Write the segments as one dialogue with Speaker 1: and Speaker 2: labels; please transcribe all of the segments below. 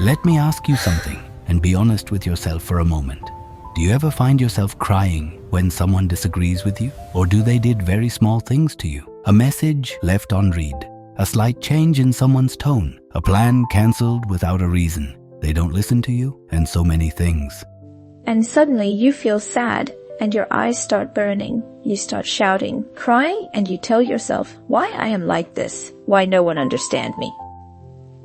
Speaker 1: Let me ask you something and be honest with yourself for a moment. Do you ever find yourself crying when someone disagrees with you? Or do they did very small things to you? A message left on read, a slight change in someone's tone, a plan cancelled without a reason. They don't listen to you, and so many things.
Speaker 2: And suddenly you feel sad and your eyes start burning. You start shouting, crying, and you tell yourself, why I am like this? Why no one understand me?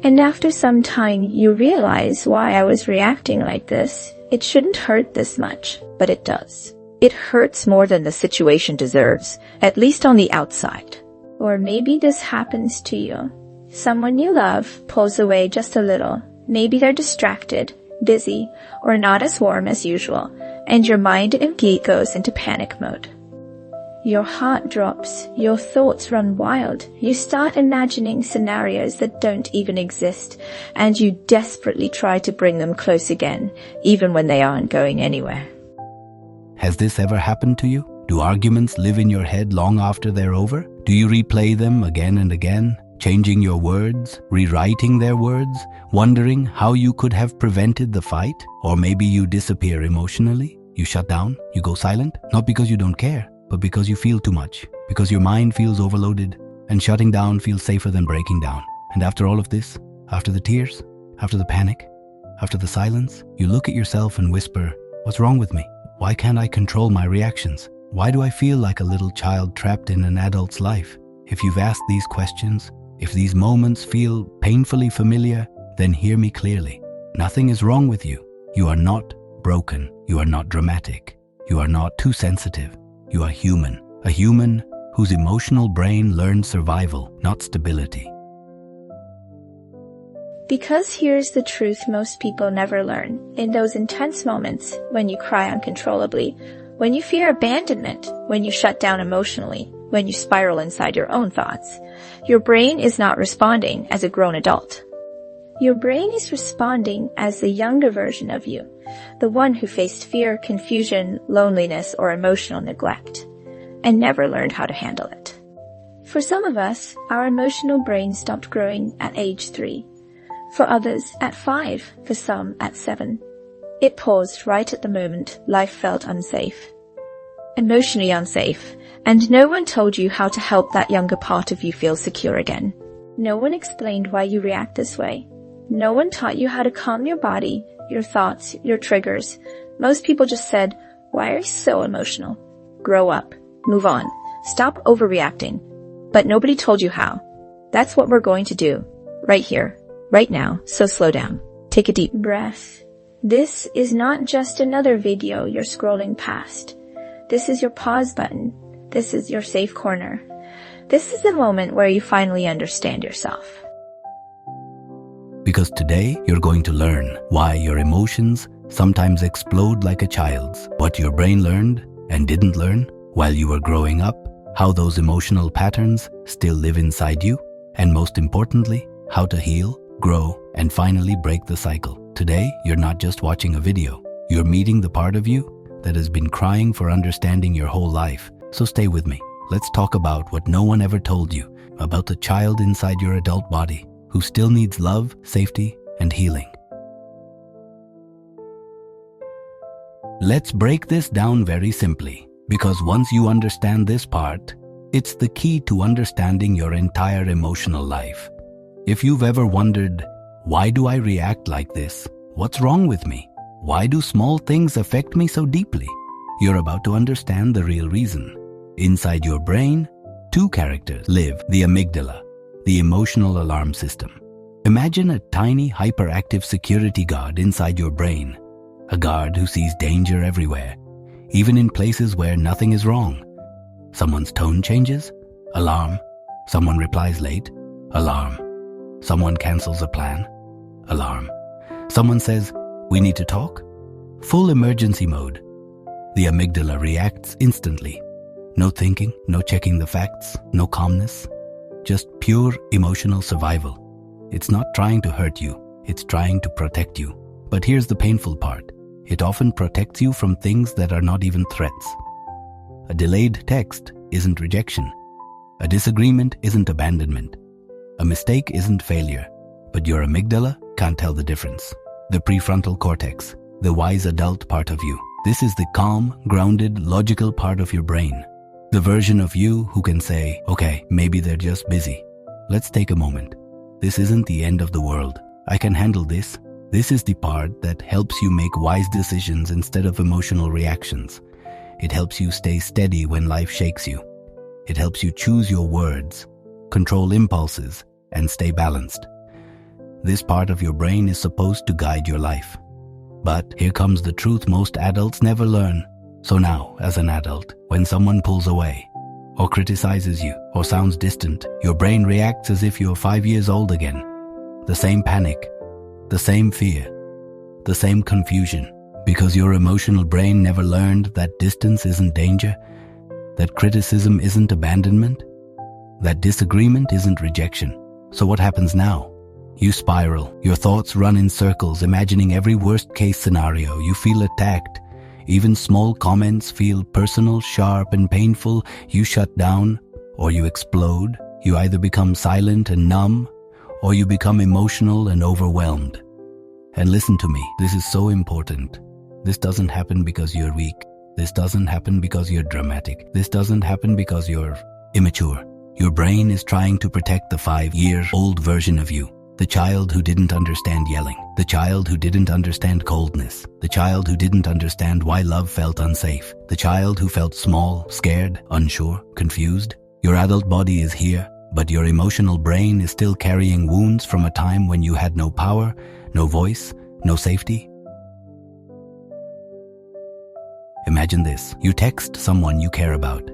Speaker 2: And after some time you realize why I was reacting like this. It shouldn't hurt this much, but it does. It hurts more than the situation deserves, at least on the outside. Or maybe this happens to you. Someone you love pulls away just a little. Maybe they're distracted, busy, or not as warm as usual, and your mind immediately goes into panic mode. Your heart drops, your thoughts run wild, you start imagining scenarios that don't even exist, and you desperately try to bring them close again, even when they aren't going anywhere.
Speaker 1: Has this ever happened to you? Do arguments live in your head long after they're over? Do you replay them again and again, changing your words, rewriting their words, wondering how you could have prevented the fight? Or maybe you disappear emotionally, you shut down, you go silent, not because you don't care, but because you feel too much, because your mind feels overloaded, and shutting down feels safer than breaking down. And after all of this, after the tears, after the panic, after the silence, you look at yourself and whisper, what's wrong with me? Why can't I control my reactions? Why do I feel like a little child trapped in an adult's life? If you've asked these questions, if these moments feel painfully familiar, then hear me clearly. Nothing is wrong with you. You are not broken. You are not dramatic. You are not too sensitive. You are human. A human whose emotional brain learned survival, not stability.
Speaker 2: Because here's the truth most people never learn. In those intense moments, when you cry uncontrollably, when you fear abandonment, when you shut down emotionally, when you spiral inside your own thoughts, your brain is not responding as a grown adult. Your brain is responding as the younger version of you, the one who faced fear, confusion, loneliness, or emotional neglect, and never learned how to handle it. For some of us, our emotional brain stopped growing at age 3. For others, at 5, for some at 7. It paused right at the moment life felt unsafe. Emotionally unsafe, and no one told you how to help that younger part of you feel secure again. No one explained why you react this way. No one taught you how to calm your body, your thoughts, your triggers. Most people just said, why are you so emotional? Grow up. Move on. Stop overreacting. But nobody told you how. That's what we're going to do. Right here. Right now. So slow down. Take a deep breath. This is not just another video you're scrolling past. This is your pause button. This is your safe corner. This is the moment where you finally understand yourself.
Speaker 1: Because today you're going to learn why your emotions sometimes explode like a child's, what your brain learned and didn't learn while you were growing up, how those emotional patterns still live inside you, and most importantly, how to heal, grow, and finally break the cycle. Today, you're not just watching a video. You're meeting the part of you that has been crying for understanding your whole life. So stay with me. Let's talk about what no one ever told you about the child inside your adult body who still needs love, safety, and healing. Let's break this down very simply, because once you understand this part, it's the key to understanding your entire emotional life. If you've ever wondered, why do I react like this? What's wrong with me? Why do small things affect me so deeply? You're about to understand the real reason. Inside your brain, 2 characters live: the amygdala, the emotional alarm system. Imagine a tiny hyperactive security guard inside your brain, a guard who sees danger everywhere, even in places where nothing is wrong. Someone's tone changes, alarm. Someone replies late, alarm. Someone cancels a plan, alarm. Someone says, we need to talk, full emergency mode. The amygdala reacts instantly. No thinking, no checking the facts, no calmness, just pure emotional survival. It's not trying to hurt you, it's trying to protect you. But here's the painful part. It often protects you from things that are not even threats. A delayed text isn't rejection. A disagreement isn't abandonment. A mistake isn't failure. but your amygdala can't tell the difference. The prefrontal cortex, the wise adult part of you. This is the calm, grounded, logical part of your brain. The version of you who can say, okay, maybe they're just busy. Let's take a moment. This isn't the end of the world. I can handle this. This is the part that helps you make wise decisions instead of emotional reactions. It helps you stay steady when life shakes you. It helps you choose your words, control impulses, and stay balanced. This part of your brain is supposed to guide your life. But here comes the truth most adults never learn. So now, as an adult, when someone pulls away, or criticizes you, or sounds distant, your brain reacts as if you're 5 years old again. The same panic, the same fear, the same confusion, because your emotional brain never learned that distance isn't danger, that criticism isn't abandonment, that disagreement isn't rejection. So what happens now? You spiral. Your thoughts run in circles, imagining every worst-case scenario. You feel attacked. Even small comments feel personal, sharp, and painful. You shut down, or you explode. You either become silent and numb, or you become emotional and overwhelmed. And listen to me, this is so important. This doesn't happen because you're weak. This doesn't happen because you're dramatic. This doesn't happen because you're immature. Your brain is trying to protect the 5-year-old version of you. The child who didn't understand yelling. The child who didn't understand coldness. The child who didn't understand why love felt unsafe. The child who felt small, scared, unsure, confused. Your adult body is here, but your emotional brain is still carrying wounds from a time when you had no power, no voice, no safety. Imagine this. You text someone you care about.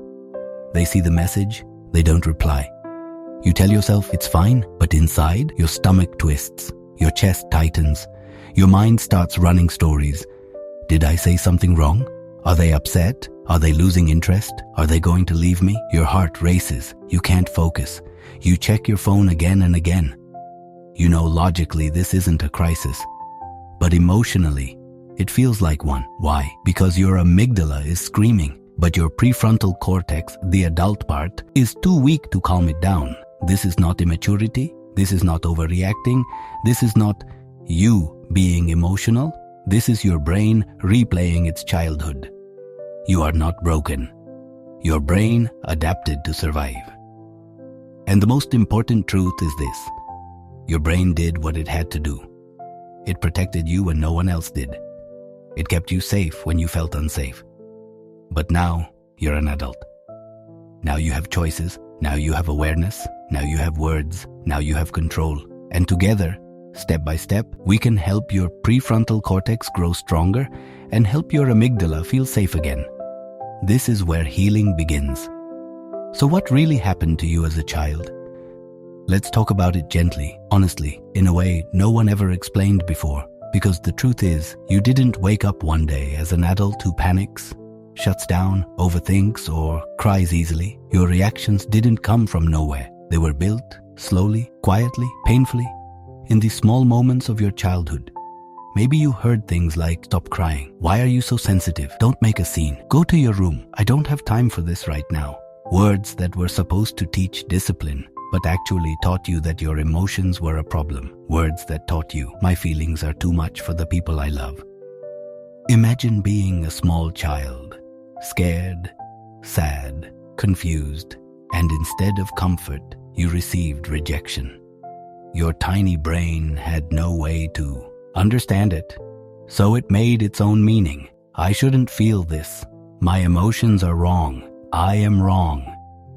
Speaker 1: They see the message, they don't reply. You tell yourself it's fine, but inside, your stomach twists, your chest tightens, your mind starts running stories. Did I say something wrong? Are they upset? Are they losing interest? Are they going to leave me? Your heart races. You can't focus. You check your phone again and again. You know logically this isn't a crisis, but emotionally, it feels like one. Why? Because your amygdala is screaming, but your prefrontal cortex, the adult part, is too weak to calm it down. This is not immaturity. This is not overreacting. This is not you being emotional. This is your brain replaying its childhood. You are not broken. Your brain adapted to survive. And the most important truth is this. Your brain did what it had to do. It protected you when no one else did. It kept you safe when you felt unsafe. But now, you're an adult. Now you have choices. Now you have awareness. Now you have words. Now you have control. And together, step by step, we can help your prefrontal cortex grow stronger and help your amygdala feel safe again. This is where healing begins. So what really happened to you as a child? Let's talk about it gently, honestly, in a way no one ever explained before. Because the truth is, you didn't wake up one day as an adult who panics, shuts down, overthinks, or cries easily. Your reactions didn't come from nowhere. They were built slowly, quietly, painfully, in the small moments of your childhood. Maybe you heard things like, stop crying. Why are you so sensitive? Don't make a scene. Go to your room. I don't have time for this right now. Words that were supposed to teach discipline, but actually taught you that your emotions were a problem. Words that taught you, my feelings are too much for the people I love. Imagine being a small child, scared, sad, confused, and instead of comfort, you received rejection. Your tiny brain had no way to understand it, so it made its own meaning. I shouldn't feel this. My emotions are wrong. I am wrong.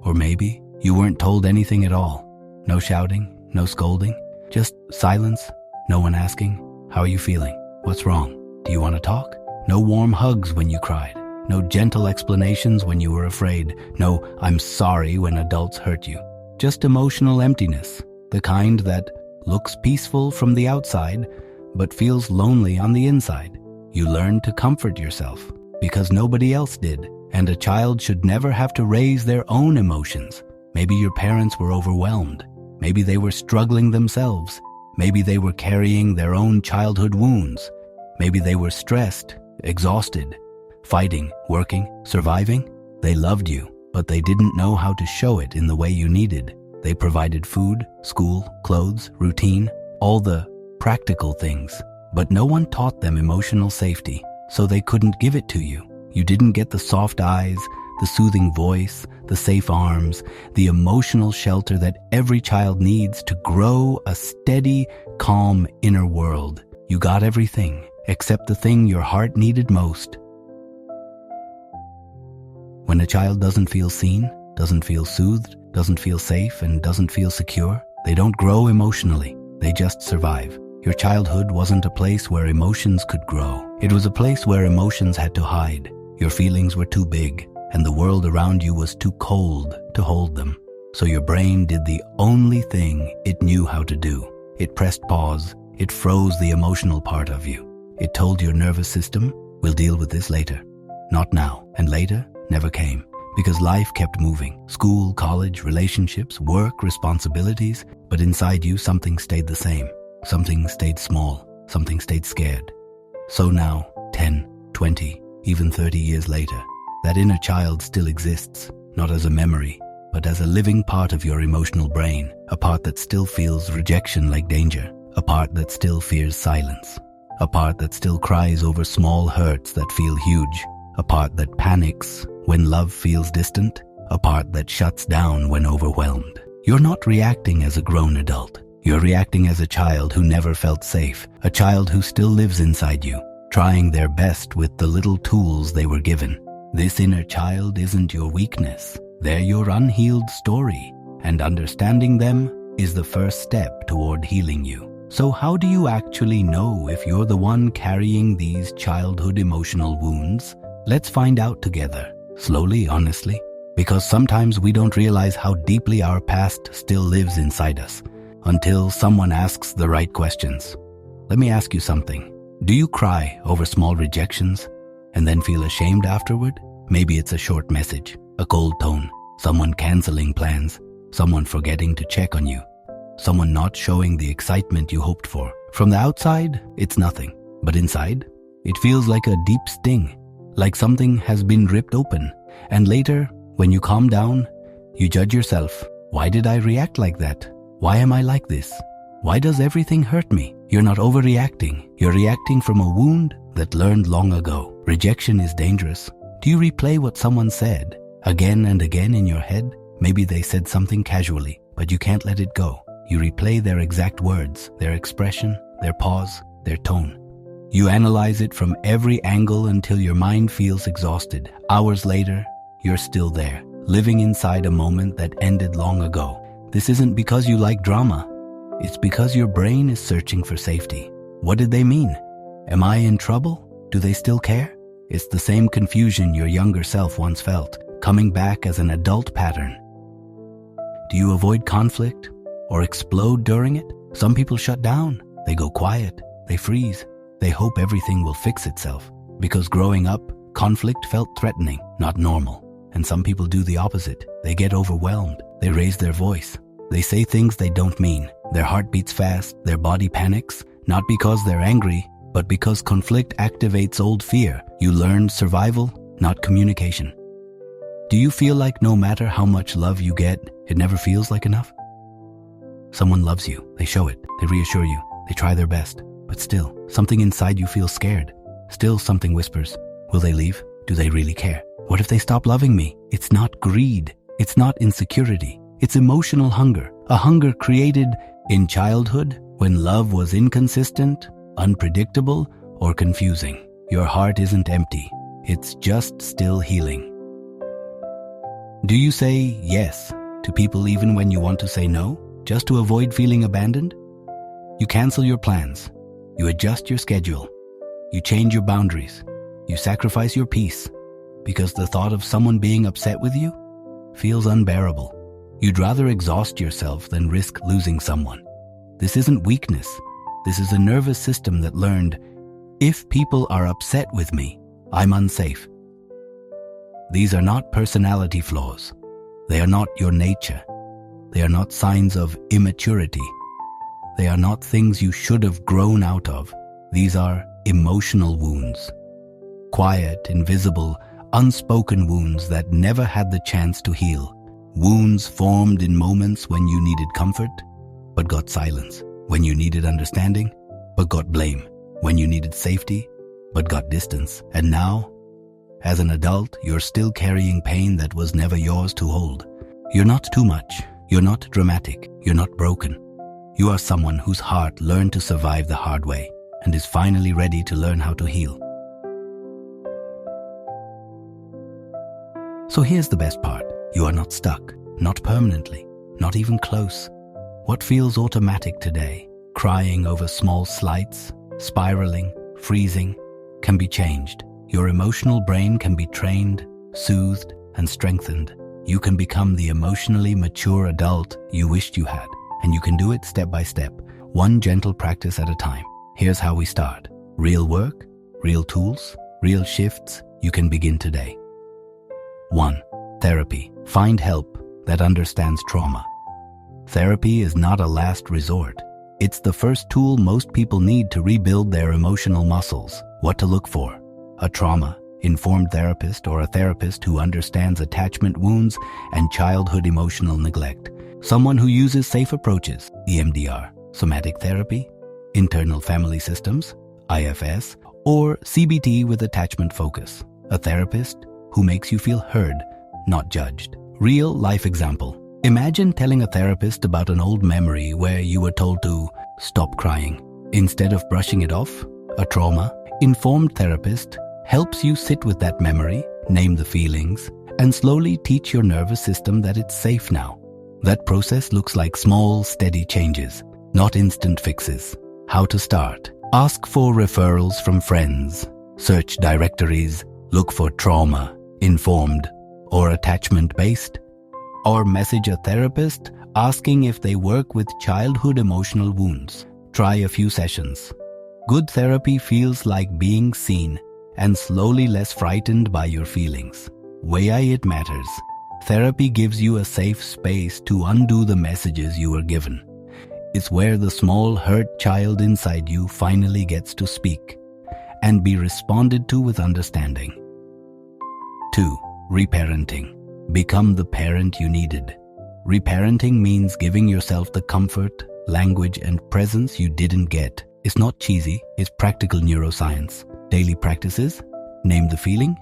Speaker 1: Or maybe you weren't told anything at all. No shouting, no scolding, just silence, no one asking, how are you feeling? What's wrong? Do you want to talk? No warm hugs when you cried. No gentle explanations when you were afraid. No, I'm sorry when adults hurt you. Just emotional emptiness, the kind that looks peaceful from the outside, but feels lonely on the inside. You learned to comfort yourself because nobody else did. And a child should never have to raise their own emotions. Maybe your parents were overwhelmed. Maybe they were struggling themselves. Maybe they were carrying their own childhood wounds. Maybe they were stressed, exhausted, fighting, working, surviving. They loved you, but they didn't know how to show it in the way you needed. They provided food, school, clothes, routine, all the practical things, but no one taught them emotional safety, so they couldn't give it to you. You didn't get the soft eyes, the soothing voice, the safe arms, the emotional shelter that every child needs to grow a steady, calm inner world. You got everything, except the thing your heart needed most. When a child doesn't feel seen, doesn't feel soothed, doesn't feel safe, and doesn't feel secure, they don't grow emotionally. They just survive. Your childhood wasn't a place where emotions could grow. It was a place where emotions had to hide. Your feelings were too big, and the world around you was too cold to hold them. So your brain did the only thing it knew how to do. It pressed pause. It froze the emotional part of you. It told your nervous system, we'll deal with this later. Not now. And later never came. Because life kept moving. School, college, relationships, work, responsibilities. But inside you, something stayed the same. Something stayed small. Something stayed scared. So now, 10, 20, even 30 years later, that inner child still exists, not as a memory, but as a living part of your emotional brain, a part that still feels rejection like danger, a part that still fears silence, a part that still cries over small hurts that feel huge, a part that panics when love feels distant, a part that shuts down when overwhelmed. You're not reacting as a grown adult. You're reacting as a child who never felt safe, a child who still lives inside you, trying their best with the little tools they were given. This inner child isn't your weakness. They're your unhealed story, and understanding them is the first step toward healing you. So how do you actually know if you're the one carrying these childhood emotional wounds? Let's find out together, slowly, honestly, because sometimes we don't realize how deeply our past still lives inside us until someone asks the right questions. Let me ask you something. Do you cry over small rejections and then feel ashamed afterward? Maybe it's a short message, a cold tone, someone canceling plans, someone forgetting to check on you, someone not showing the excitement you hoped for. From the outside, it's nothing, but inside, it feels like a deep sting, like something has been ripped open. And later, when you calm down, you judge yourself. Why did I react like that? Why am I like this? Why does everything hurt me? You're not overreacting. You're reacting from a wound that learned long ago. Rejection is dangerous. Do you replay what someone said again and again in your head? Maybe they said something casually, but you can't let it go. You replay their exact words, their expression, their pause, their tone. You analyze it from every angle until your mind feels exhausted. Hours later, you're still there, living inside a moment that ended long ago. This isn't because you like drama. It's because your brain is searching for safety. What did they mean? Am I in trouble? Do they still care? It's the same confusion your younger self once felt, coming back as an adult pattern. Do you avoid conflict or explode during it? Some people shut down. They go quiet. They freeze. They hope everything will fix itself. Because growing up, conflict felt threatening, not normal. And some people do the opposite. They get overwhelmed. They raise their voice. They say things they don't mean. Their heart beats fast. Their body panics. Not because they're angry, but because conflict activates old fear. You learned survival, not communication. Do you feel like no matter how much love you get, it never feels like enough? Someone loves you. They show it. They reassure you. They try their best. But still, something inside you feels scared. Still, something whispers, will they leave? Do they really care? What if they stop loving me? It's not greed. It's not insecurity. It's emotional hunger. A hunger created in childhood when love was inconsistent, unpredictable, or confusing. Your heart isn't empty. It's just still healing. Do you say yes to people even when you want to say no, just to avoid feeling abandoned? You cancel your plans. You adjust your schedule. You change your boundaries. You sacrifice your peace because the thought of someone being upset with you feels unbearable. You'd rather exhaust yourself than risk losing someone. This isn't weakness. This is a nervous system that learned, if people are upset with me, I'm unsafe. These are not personality flaws. They are not your nature. They are not signs of immaturity. They are not things you should have grown out of. These are emotional wounds. Quiet, invisible, unspoken wounds that never had the chance to heal. Wounds formed in moments when you needed comfort, but got silence. when you needed understanding, but got blame. When you needed safety, but got distance. And now, as an adult, you're still carrying pain that was never yours to hold. You're not too much. You're not dramatic. You're not broken. You are someone whose heart learned to survive the hard way and is finally ready to learn how to heal. So here's the best part. You are not stuck, not permanently, not even close. What feels automatic today, crying over small slights, spiraling, freezing, can be changed. Your emotional brain can be trained, soothed, and strengthened. You can become the emotionally mature adult you wished you had, and you can do it step by step, one gentle practice at a time. Here's how we start. Real work, real tools, real shifts. You can begin today. 1. Therapy. Find help that understands trauma. Therapy is not a last resort. It's the first tool most people need to rebuild their emotional muscles. What to look for? A trauma-informed therapist or a therapist who understands attachment wounds and childhood emotional neglect. Someone who uses safe approaches, EMDR, somatic therapy, internal family systems, IFS, or CBT with attachment focus. A therapist who makes you feel heard, not judged. Real life example. Imagine telling a therapist about an old memory where you were told to stop crying. Instead of brushing it off, a trauma-informed therapist helps you sit with that memory, name the feelings, and slowly teach your nervous system that it's safe now. That process looks like small, steady changes, not instant fixes. How to start? Ask for referrals from friends. Search directories. Look for trauma-informed or attachment-based. Or message a therapist asking if they work with childhood emotional wounds. Try a few sessions. Good therapy feels like being seen and slowly less frightened by your feelings. Why it matters. Therapy gives you a safe space to undo the messages you were given. It's where the small hurt child inside you finally gets to speak and be responded to with understanding. 2. Reparenting. Become the parent you needed. Reparenting means giving yourself the comfort, language, and presence you didn't get. It's not cheesy, it's practical neuroscience. Daily practices. Name the feeling.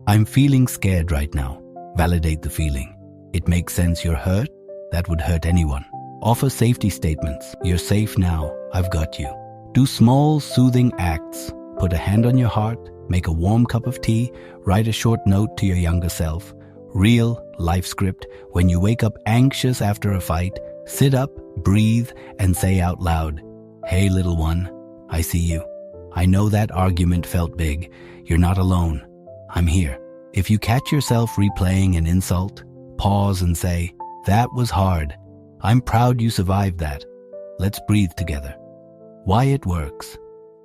Speaker 1: I'm feeling scared right now. Validate the feeling. It makes sense you're hurt. That would hurt anyone. Offer safety statements. You're safe now. I've got you. Do small, soothing acts. Put a hand on your heart. Make a warm cup of tea. Write a short note to your younger self. Real life script. When you wake up anxious after a fight, sit up, breathe, and say out loud, "Hey, little one, I see you. I know that argument felt big. You're not alone. I'm here." If you catch yourself replaying an insult, pause and say, "That was hard. I'm proud you survived that. Let's breathe together." Why it works.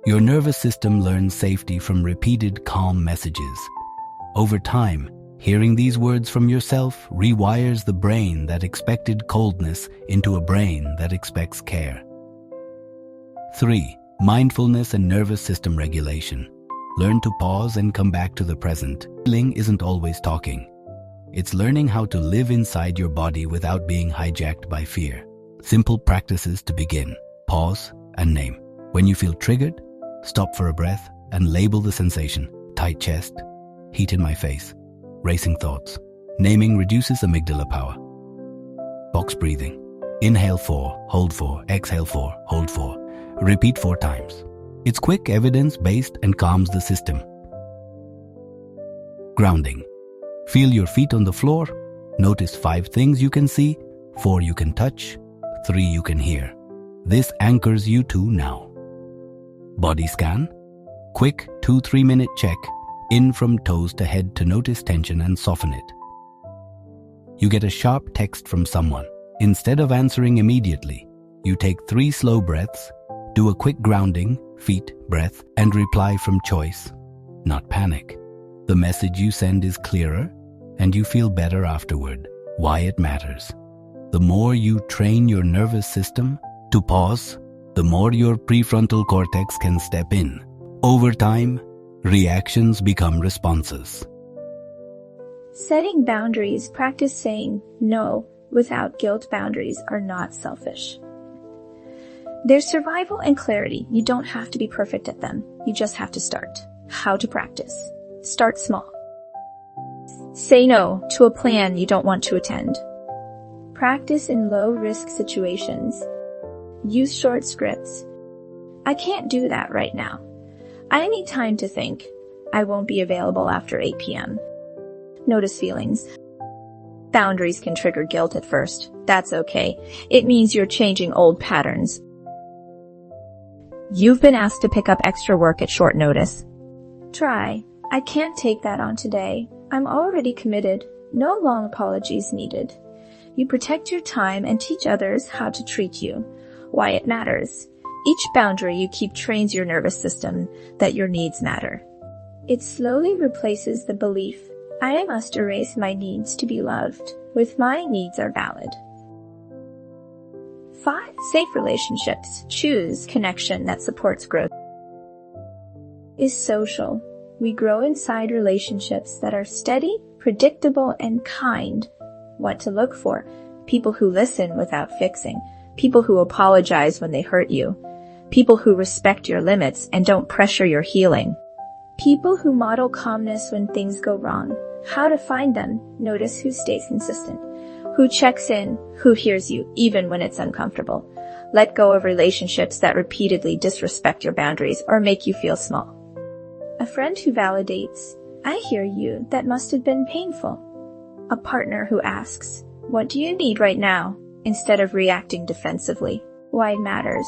Speaker 1: Your nervous system learns safety from repeated calm messages. Over time, hearing these words from yourself rewires the brain that expected coldness into a brain that expects care. 3. Mindfulness and nervous system regulation. Learn to pause and come back to the present. Healing isn't always talking. It's learning how to live inside your body without being hijacked by fear. Simple practices to begin. Pause and name. When you feel triggered, stop for a breath and label the sensation. Tight chest, heat in my face, racing thoughts. Naming reduces amygdala power. Box breathing. Inhale 4, hold 4, exhale 4, hold 4. Repeat 4 times. It's quick, evidence-based, and calms the system. Grounding. Feel your feet on the floor. Notice 5 things you can see, 4 you can touch, 3 you can hear. This anchors you to now. Body scan. Quick 2-3 minute check, in from toes to head to notice tension and soften it. You get a sharp text from someone. Instead of answering immediately, you take 3 slow breaths, do a quick grounding, feet, breath, and reply from choice, not panic. The message you send is clearer, and you feel better afterward. Why it matters. The more you train your nervous system to pause, the more your prefrontal cortex can step in. Over time, reactions become responses.
Speaker 2: Setting boundaries. Practice saying no without guilt. Boundaries are not selfish. There's survival and clarity. You don't have to be perfect at them. You just have to start. How to practice. Start small. Say no to a plan you don't want to attend. Practice in low-risk situations. Use short scripts. I can't do that right now. I need time to think. I won't be available after 8 p.m. Notice feelings. Boundaries can trigger guilt at first. That's okay. It means you're changing old patterns. You've been asked to pick up extra work at short notice. Try. I can't take that on today. I'm already committed. No long apologies needed. You protect your time and teach others how to treat you, why it matters. Each boundary you keep trains your nervous system that your needs matter. It slowly replaces the belief, I must erase my needs to be loved, with my needs are valid. 5. Safe relationships. Choose connection that supports growth. Is social. We grow inside relationships that are steady, predictable, and kind. What to look for. People who listen without fixing. People who apologize when they hurt you. People who respect your limits and don't pressure your healing. People who model calmness when things go wrong. How to find them. Notice who stays consistent. Who checks in, who hears you, even when it's uncomfortable. Let go of relationships that repeatedly disrespect your boundaries or make you feel small. A friend who validates, I hear you, that must have been painful. A partner who asks, what do you need right now? Instead of reacting defensively. Why it matters.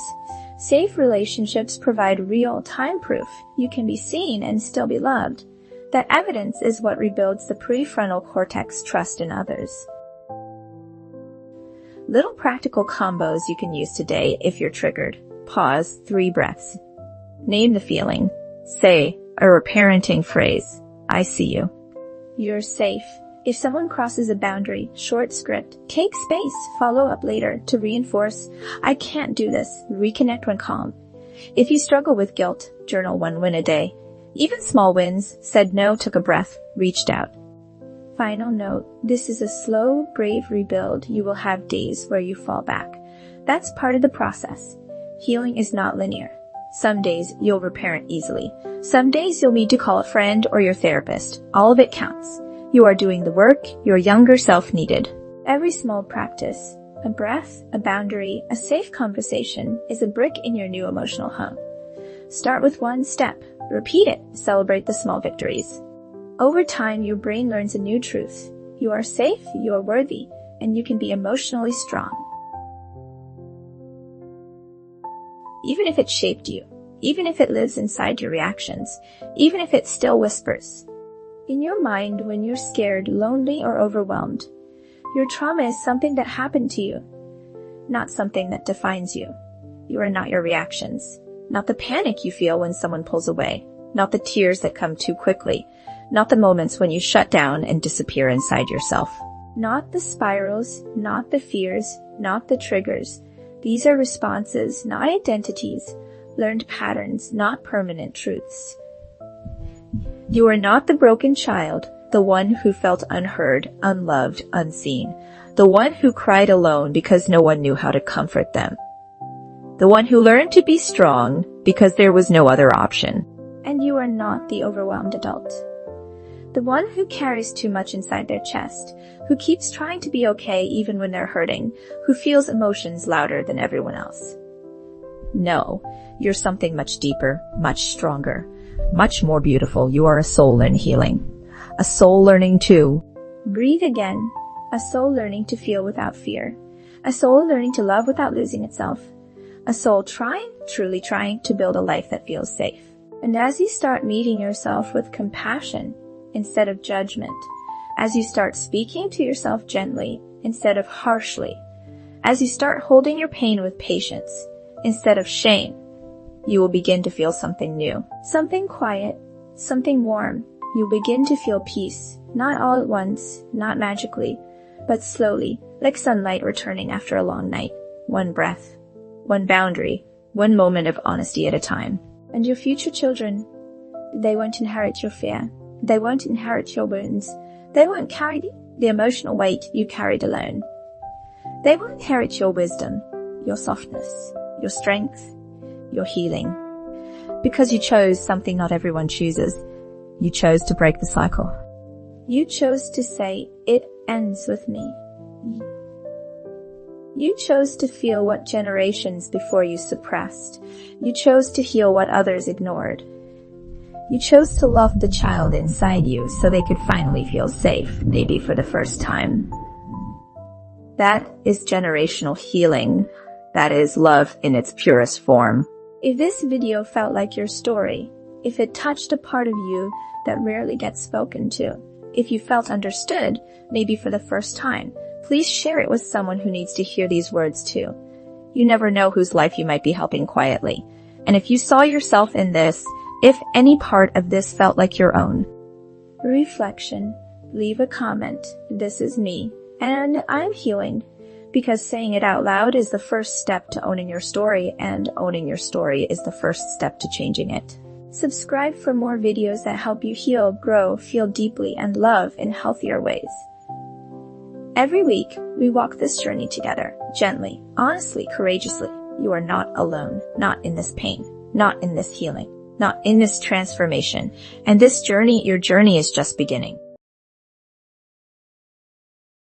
Speaker 2: Safe relationships provide real-time proof you can be seen and still be loved. That evidence is what rebuilds the prefrontal cortex trust in others. Little practical combos you can use today if you're triggered. Pause, 3 breaths. Name the feeling. Say a reparenting phrase. I see you. You're safe. If someone crosses a boundary, short script, take space, follow up later to reinforce, I can't do this, reconnect when calm. If you struggle with guilt, journal 1 win a day. Even small wins, said no, took a breath, reached out. Final note, this is a slow, brave rebuild. You will have days where you fall back. That's part of the process. Healing is not linear. Some days you'll reparent easily. Some days you'll need to call a friend or your therapist. All of it counts. You are doing the work your younger self needed. Every small practice, a breath, a boundary, a safe conversation, is a brick in your new emotional home. Start with 1 step. Repeat it. Celebrate the small victories. Over time, your brain learns a new truth. You are safe, you are worthy, and you can be emotionally strong. Even if it shaped you, even if it lives inside your reactions, even if it still whispers. In your mind, when you're scared, lonely, or overwhelmed, your trauma is something that happened to you, not something that defines you. You are not your reactions, not the panic you feel when someone pulls away, not the tears that come too quickly, not the moments when you shut down and disappear inside yourself. Not the spirals, not the fears, not the triggers. These are responses, not identities, learned patterns, not permanent truths. You are not the broken child, the one who felt unheard, unloved, unseen, the one who cried alone because no one knew how to comfort them, the one who learned to be strong because there was no other option. And you are not the overwhelmed adult, the one who carries too much inside their chest, who keeps trying to be okay even when they're hurting, who feels emotions louder than everyone else. No, you're something much deeper, much stronger, much more beautiful. You are a soul in healing. A soul learning to breathe again. A soul learning to feel without fear. A soul learning to love without losing itself. A soul trying, truly trying, to build a life that feels safe. And as you start meeting yourself with compassion instead of judgment, as you start speaking to yourself gently instead of harshly, as you start holding your pain with patience instead of shame, you will begin to feel something new, something quiet, something warm. You'll begin to feel peace, not all at once, not magically, but slowly, like sunlight returning after a long night. 1 breath, 1 boundary, 1 moment of honesty at a time. And your future children, they won't inherit your fear. They won't inherit your wounds. They won't carry the emotional weight you carried alone. They will inherit your wisdom, your softness, your strength, your healing. Because you chose something not everyone chooses. You chose to break the cycle. You chose to say, it ends with me. You chose to feel what generations before you suppressed. You chose to heal what others ignored. You chose to love the child inside you so they could finally feel safe, maybe for the first time. That is generational healing. That is love in its purest form. If this video felt like your story, if it touched a part of you that rarely gets spoken to, if you felt understood, maybe for the first time, please share it with someone who needs to hear these words too. You never know whose life you might be helping quietly. And if you saw yourself in this, if any part of this felt like your own, reflection, leave a comment. This is me, and I'm healing. Because saying it out loud is the first step to owning your story, and owning your story is the first step to changing it. Subscribe for more videos that help you heal, grow, feel deeply, and love in healthier ways. Every week, we walk this journey together, gently, honestly, courageously. You are not alone, not in this pain, not in this healing, not in this transformation. And this journey, your journey is just beginning.